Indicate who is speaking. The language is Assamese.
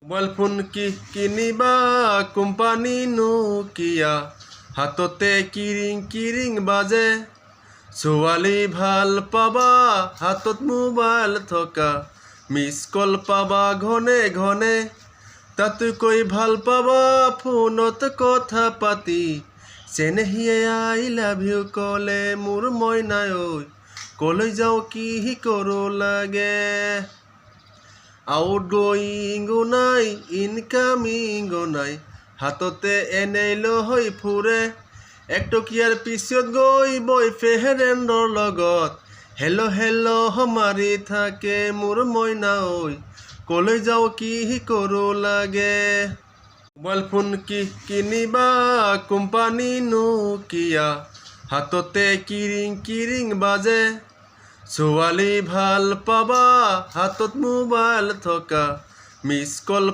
Speaker 1: মোবাইল ফোন কিনিবা কোম্পানী নোকিয়া, হাততে কিৰিং কিৰিং বাজে। ছোৱালী ভাল পাবা হাতত মোবাইল থকা, মিছ কল পাবা ঘনে ঘনে। তাতকৈ ভাল পাবা ফোনত কথা পাতি, চেনেহীয়ে আই লাভ ইউ ক'লে মোৰ মইনাই ঐ, ক'লৈ যাওঁ কি কৰোঁ লাগে। আউটগয়িঙো নাই ইনকামিঙো নাই, হাততে এনেই লৈ ফুৰে। একটকীয়াৰ পিছত গৈ বয়ফ্ৰেণ্ডৰ লগত হেল্ল' হেল্ল' মাৰি থাকে মোৰ মইনা ঐ, ক'লৈ যাওঁ কি কৰোঁ লাগে। মোবাইল ফোন কিনিবা কোম্পানী নোকিয়া, হাততে কিৰিং কিৰিং বাজে। ছোৱালী ভাল পাবা হাতত মোবাইল থকা, মিছ কল